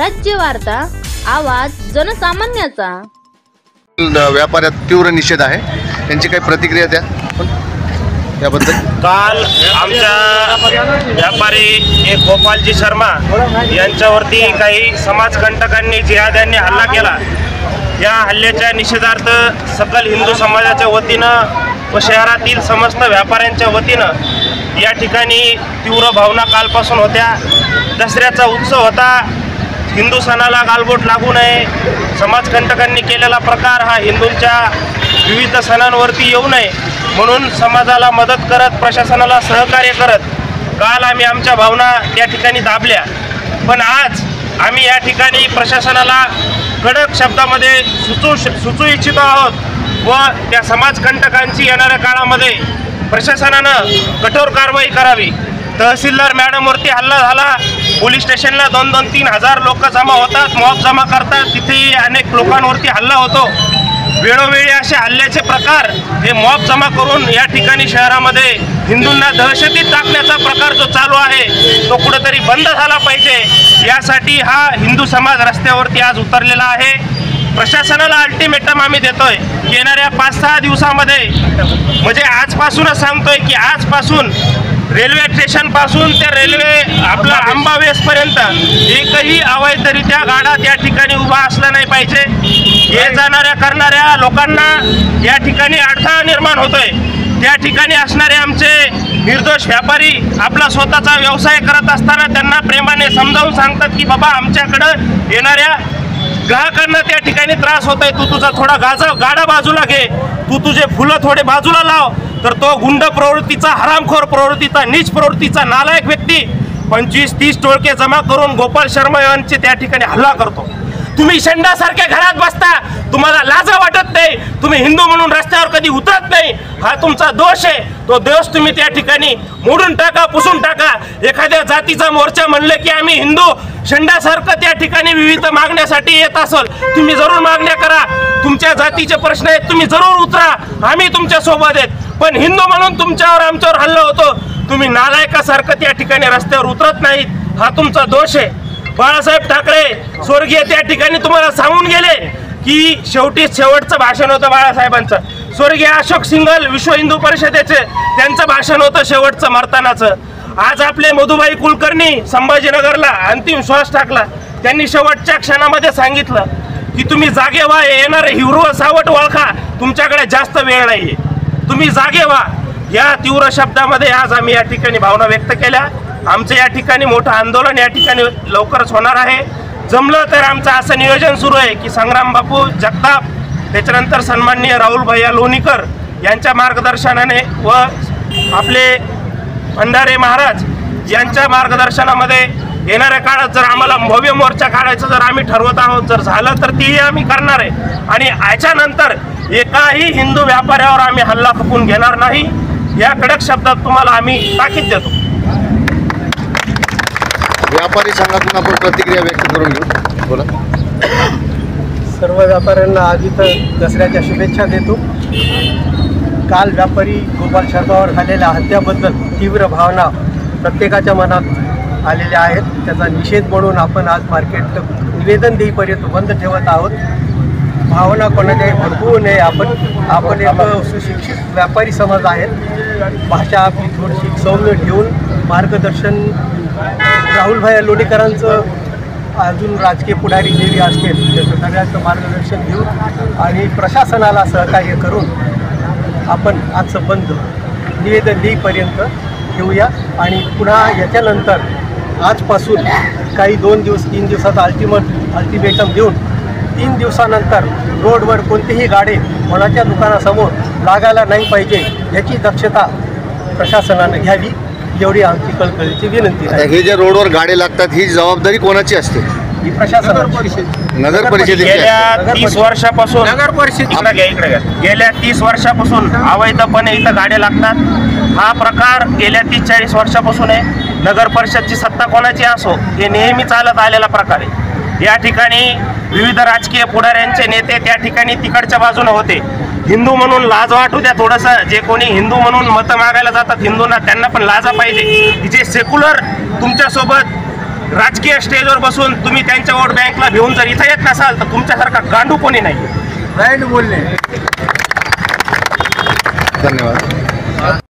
स्वराज्य वार्ता, आवाज जनसामान्याचा। व्यापाऱ्यात तीव्र निषेध आहे, त्यांची काही प्रतिक्रिया द्या याबद्दल। काल आमच्या व्यापारी एक गोपालजी शर्मा यांच्यावरती काही समाजकंटकांनी जिहाद्यांनी हल्ला केला। या हल्ल्याच्या निषेधार्थ सकल हिंदू समाजाच्या वतीनं व शहरातील समस्त व्यापाऱ्यांच्या वतीनं या ठिकाणी तीव्र भावना कालपासून होत्या। दसऱ्याचा उत्सव होता, हिंदू सणाला गालबोट लागू नये, समाजकंटकांनी केलेला प्रकार हा हिंदूंच्या विविध सणांवरती येऊ नये म्हणून समाजाला मदत करत, प्रशासनाला सहकार्य करत काल आम्ही आमच्या भावना त्या ठिकाणी दाबल्या। पण आज आम्ही या ठिकाणी प्रशासनाला कडक शब्दामध्ये सुचू इच्छितो आहोत व त्या समाजकंटकांची येणाऱ्या काळामध्ये प्रशासनानं कठोर कारवाई करावी। तहसीलदार मॅडमवरती हल्ला झाला, पोलीस स्टेशनला 2-3 हजार लोक जमा होतात, मॉब जमा करतात, तिथेही अनेक लोकांवरती हल्ला होतो। वेळोवेळी असे हल्ल्याचे प्रकार हे मॉब जमा करून या ठिकाणी शहरामध्ये हिंदूंना दहशतीत टाकण्याचा प्रकार जो चालू आहे तो कुठेतरी बंद झाला पाहिजे। यासाठी हा हिंदू समाज रस्त्यावरती आज उतरलेला आहे। प्रशासनाला अल्टिमेटम आम्ही देतोय की येणाऱ्या 5-6 दिवसामध्ये, म्हणजे आजपासूनच सांगतोय की आजपासून रेल्वे स्टेशनपासून ते रेल्वे आपला अंबावेसपर्यंत एकही अवैधरित्या गाडा त्या ठिकाणी उभा असला नाही पाहिजे। ये जाणाऱ्या करणाऱ्या लोकांना या ठिकाणी अडथळा निर्माण होतोय। त्या ठिकाणी असणारे आमचे निर्दोष व्यापारी आपला स्वतःचा व्यवसाय करत असताना त्यांना प्रेमाने समजावून सांगतात की बाबा आमच्याकडं येणाऱ्या ग्राहकांना त्या ठिकाणी त्रास होतोय, तू तुझा थोडा गाडा बाजूला घे, तू तुझे फुलं थोडे बाजूला लाव। तर तो गुंड प्रवृत्तीचा, हरामखोर प्रवृत्तीचा, नीच प्रवृत्तीचा नालायक व्यक्ती 25-30 टोळके जमा करून गोपाल शर्मा यांचे त्या ठिकाणी हल्ला करतो। तुम्ही शेंडासारख्या घरात बसता, तुम्हाला लाज वाटत नाही, तुम्ही हिंदू म्हणून रस्त्यावर कधी उतरत नाही, हा तुमचा दोष आहे। तो दोष तुम्ही त्या ठिकाणी मोडून टाका, पुसून टाका। एखाद्या जातीचा मोर्चा म्हणले की आम्ही हिंदू शेंडासारखं त्या ठिकाणी विविध मागण्यासाठी येत असेल, तुम्ही जरूर मागण्या करा, तुमच्या जातीचे प्रश्न आहेत, तुम्ही जरूर उतरा, आम्ही तुमच्या सोबत आहेत। पण हिंदू म्हणून तुमच्यावर आमच्यावर हल्ला होतो, तुम्ही नालायकासारखं त्या ठिकाणी रस्त्यावर उतरत नाहीत, हा तुमचा दोष आहे। बाळासाहेब ठाकरे स्वर्गीय त्या ठिकाणी तुम्हाला सांगून गेले की शेवटचं भाषण होतं बाळासाहेबांचं। स्वर्गीय अशोक सिंघल विश्व हिंदू परिषदेचे त्यांचं भाषण होतं शेवटचं मरतानाचं। आज आपले मधुबाई कुलकर्णी संभाजीनगरला अंतिम श्वास टाकला, त्यांनी शेवटच्या क्षणामध्ये सांगितलं की तुम्ही जागे व्हा, येणारे हिरवं सावट ओळखा, तुमच्याकडे जास्त वेळ नाहीये, तुम्ही जागे व्हा। या तीव्र शब्दामध्ये आज आम्ही या ठिकाणी भावना व्यक्त केल्या। आमचं या ठिकाणी मोठं आंदोलन या ठिकाणी लवकरच होणार आहे। जमलं तर आमचं असं नियोजन सुरू आहे की संग्राम बापू जगताप, त्याच्यानंतर सन्माननीय राहुल भैया लोणीकर यांच्या मार्गदर्शनाने व आपले भंडारे महाराज यांच्या मार्गदर्शनामध्ये येणाऱ्या काळात जर आम्हाला भव्य मोर्चा काढायचं जर आम्ही ठरवत आहोत, जर झालं तर तीही आम्ही करणार आहे। आणि याच्यानंतर एकाही हिंदू व्यापाऱ्यावर आम्ही हल्ला खपून घेणार नाही, या कडक शब्दात तुम्हाला आम्ही ताकीद देतो। व्यापारी संघातून आपण प्रतिक्रिया व्यक्त करून घेऊ, बोला। सर्व व्यापाऱ्यांना आधी तर दसऱ्याच्या शुभेच्छा देतो। काल व्यापारी गोपाल शर्मावर झालेल्या हत्याबद्दल तीव्र भावना प्रत्येकाच्या मनात आलेल्या आहेत, त्याचा निषेध म्हणून आपण आज मार्केट निवेदन देईपर्यंत बंद ठेवत आहोत। भावना कोणाच्याही भडकवू नये, आपण एक सुशिक्षित व्यापारी समाज आहेत, भाषा आपली थोडीशी सौम्य ठेवून मार्गदर्शन राहुलभाई लोणीकरांचं, अजून राजकीय पुढारी जे असतील त्याचं सगळ्यांचं मार्गदर्शन घेऊन आणि प्रशासनाला सहकार्य करून आपण आजचं बंद निवेदन देईपर्यंत ठेवूया। आणि पुन्हा याच्यानंतर आजपासून काही 2 दिवस 3 दिवसाचा अल्टिमेटम देऊन 3 दिवसानंतर रोडवर कोणतीही गाडी कोणाच्या दुकानासमोर लागायला नाही पाहिजे याची दक्षता प्रशासनाने घ्यावी, एवढी आमची कळकळीची विनंती आहे। हे जे रोडवर गाडी लागतात ही जबाबदारी कोणाची असते? ही प्रशासनाची, नगर परिषदेची। गेल्या 30 वर्षापासून गेल्या 30 वर्षापासून अवैधपणे इथं गाड्या लागतात। हा प्रकार गेल्या 30-40 वर्षापासून आहे। नगर परिषदची सत्ता कोणाची असो, हे नेहमी चालत आलेला प्रकार आहे। या ठिकाणी विविध राजकीय पुढाऱ्यांचे नेते त्या ठिकाणी तिकडच्या बाजूने होते। हिंदू म्हणून लाज वाटू द्या थोडंसं, जे कोणी हिंदू म्हणून मतं मागायला जातात हिंदूंना, त्यांना पण लाजा पाहिजे की जे सेक्युलर तुमच्यासोबत राजकीय स्टेजवर बसून तुम्ही त्यांच्या वोट बँकला घेऊन जर इथं येत नसाल तर तुमच्यासारखा गांडू कोणी नाही. राईट बोलले. धन्यवाद.